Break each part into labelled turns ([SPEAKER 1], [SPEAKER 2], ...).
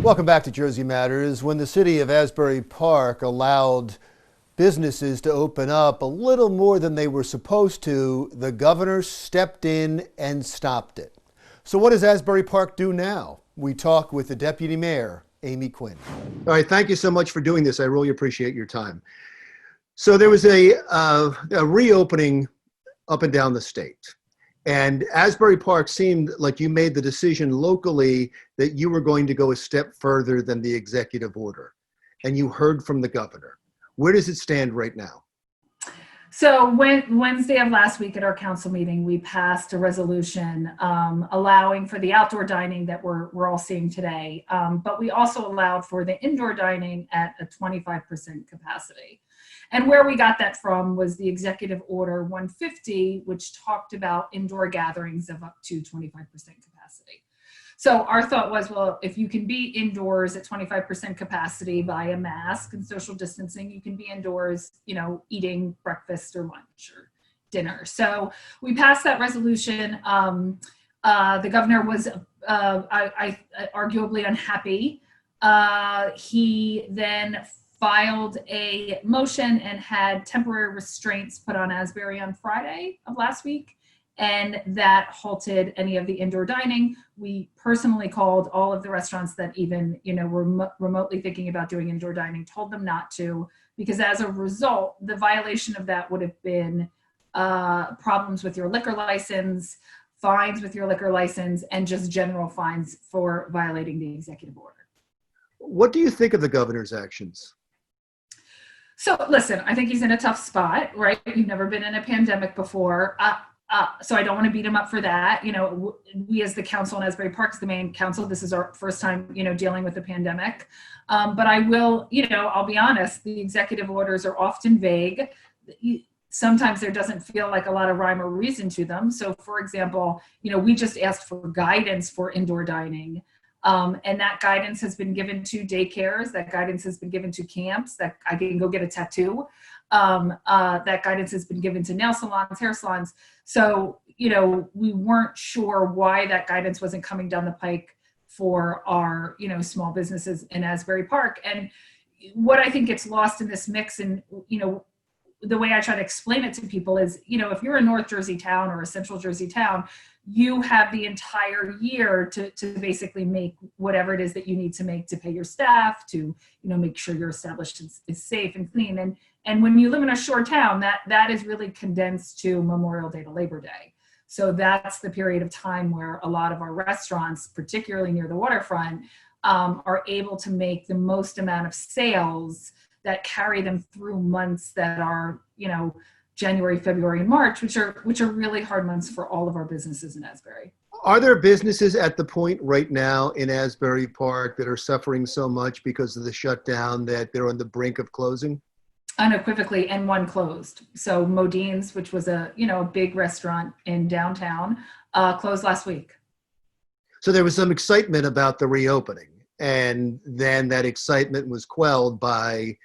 [SPEAKER 1] Welcome back to Jersey Matters. When the city of Asbury Park allowed businesses to open up a little more than they were supposed to, the governor stepped in and stopped it. So what does Asbury Park do now? We talk with the deputy mayor, Amy Quinn. All right, thank you so much for doing this. I really appreciate your time. So there was a reopening up and down the state. And Asbury Park seemed like you made the decision locally that you were going to go a step further than the executive order. And you heard from the governor. Where does it stand right now?
[SPEAKER 2] So Wednesday of last week at our council meeting, we passed a resolution allowing for the outdoor dining that we're all seeing today. But we also allowed for the indoor dining at a 25% capacity. And where we got that from was the Executive Order 150, which talked about indoor gatherings of up to 25% capacity. So our thought was, well, if you can be indoors at 25% capacity via mask and social distancing, you can be indoors, eating breakfast or lunch or dinner. So we passed that resolution. The governor was arguably unhappy. He then filed a motion and had temporary restraints put on Asbury on Friday of last week, and that halted any of the indoor dining. We personally called all of the restaurants that even were remotely thinking about doing indoor dining, told them not to, because as a result, the violation of that would have been problems with your liquor license, fines with your liquor license, and just general fines for violating the executive order.
[SPEAKER 1] What do you think of the governor's actions?
[SPEAKER 2] So listen, I think he's in a tough spot, right? We've never been in a pandemic before. So I don't want to beat him up for that. We as the council and Asbury Park is the main council. This is our first time, dealing with the pandemic. But I will, I'll be honest, the executive orders are often vague. Sometimes there doesn't feel like a lot of rhyme or reason to them. So for example, we just asked for guidance for indoor dining. And that guidance has been given to daycares, that guidance has been given to camps, that I can go get a tattoo. That guidance has been given to nail salons, hair salons. So, we weren't sure why that guidance wasn't coming down the pike for our, small businesses in Asbury Park. And what I think gets lost in this mix, and, the way I try to explain it to people is, if you're a North Jersey town or a Central Jersey town, you have the entire year to basically make whatever it is that you need to make to pay your staff, to make sure your establishment is safe and clean. And when you live in a shore town, that is really condensed to Memorial Day to Labor Day. So that's the period of time where a lot of our restaurants, particularly near the waterfront, are able to make the most amount of sales that carry them through months that are, January, February, and March, which are really hard months for all of our businesses in Asbury.
[SPEAKER 1] Are there businesses at the point right now in Asbury Park that are suffering so much because of the shutdown that they're on the brink of closing?
[SPEAKER 2] Unequivocally, and one closed. So Moe Deans, which was a big restaurant in downtown, closed last week.
[SPEAKER 1] So there was some excitement about the reopening, and then that excitement was quelled by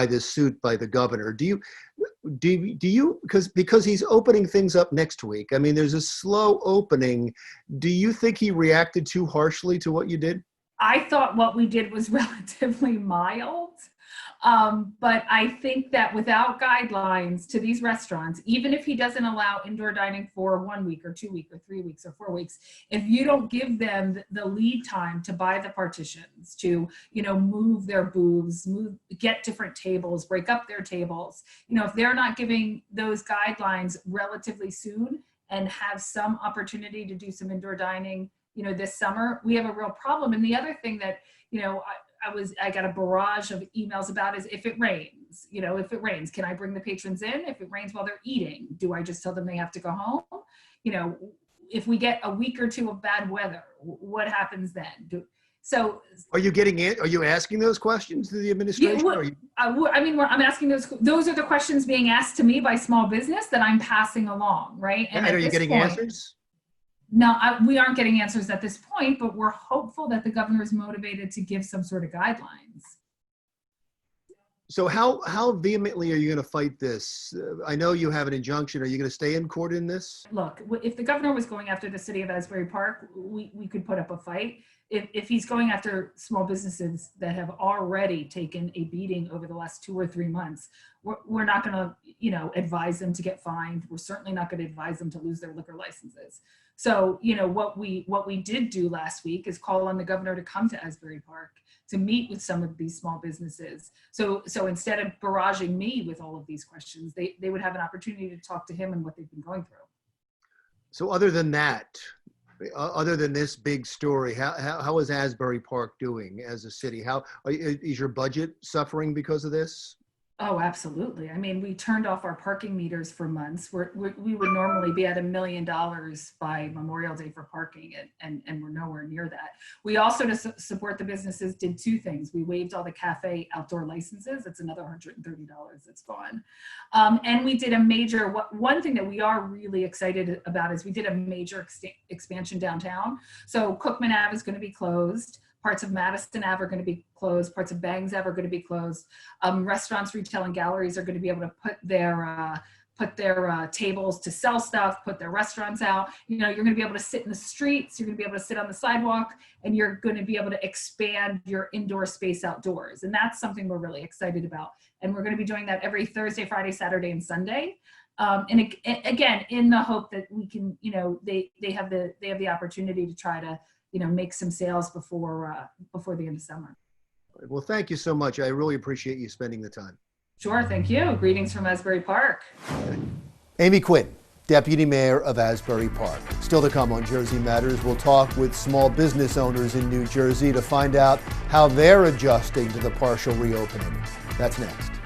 [SPEAKER 1] this suit by the governor. Do you because he's opening things up next week? I mean, there's a slow opening. Do you think he reacted too harshly to what you did?
[SPEAKER 2] I thought what we did was relatively mild. But I think that without guidelines to these restaurants, even if he doesn't allow indoor dining for 1 week or 2 weeks or 3 weeks or 4 weeks, if you don't give them the lead time to buy the partitions, to, move their booths, get different tables, break up their tables, if they're not giving those guidelines relatively soon and have some opportunity to do some indoor dining, this summer, we have a real problem. And the other thing that, I got a barrage of emails about is if it rains, can I bring the patrons in? If it rains while they're eating, do I just tell them they have to go home? If we get a week or two of bad weather, what happens then?
[SPEAKER 1] Are you asking those questions to the administration?
[SPEAKER 2] I'm asking those are the questions being asked to me by small business that I'm passing along, right?
[SPEAKER 1] And are you getting answers?
[SPEAKER 2] No, we aren't getting answers at this point, but we're hopeful that the governor is motivated to give some sort of guidelines.
[SPEAKER 1] So how vehemently are you going to fight this? I know you have an injunction. Are you going to stay in court in this?
[SPEAKER 2] Look, if the governor was going after the city of Asbury Park, we could put up a fight. if he's going after small businesses that have already taken a beating over the last 2 or 3 months, we're not going to, advise them to get fined. We're certainly not going to advise them to lose their liquor licenses. So, what we did do last week is call on the governor to come to Asbury Park to meet with some of these small businesses. So instead of barraging me with all of these questions, they would have an opportunity to talk to him and what they've been going through.
[SPEAKER 1] So other than that, other than this big story, how is Asbury Park doing as a city? How is your budget suffering because of this?
[SPEAKER 2] Oh, absolutely. I mean, we turned off our parking meters for months. We would normally be at $1 million by Memorial Day for parking, and we're nowhere near that. We also, to support the businesses, did 2 things. We waived all the cafe outdoor licenses. It's another $130 that's gone. And we did a major, one thing that we are really excited about is we did a major expansion downtown. So Cookman Ave is going to be closed. Parts of Madison Ave are going to be closed. Parts of Bangs Ave are going to be closed. Restaurants, retail, and galleries are going to be able to put their tables to sell stuff, put their restaurants out. You're going to be able to sit in the streets. You're going to be able to sit on the sidewalk, and you're going to be able to expand your indoor space outdoors. And that's something we're really excited about. And we're going to be doing that every Thursday, Friday, Saturday, and Sunday. And again, in the hope that we can, they have the opportunity to try to, make some sales before the end of summer.
[SPEAKER 1] Well, thank you so much. I really appreciate you spending the time.
[SPEAKER 2] Sure, thank you. Greetings from Asbury Park.
[SPEAKER 1] Amy Quinn, Deputy Mayor of Asbury Park. Still to come on Jersey Matters, we'll talk with small business owners in New Jersey to find out how they're adjusting to the partial reopening. That's next.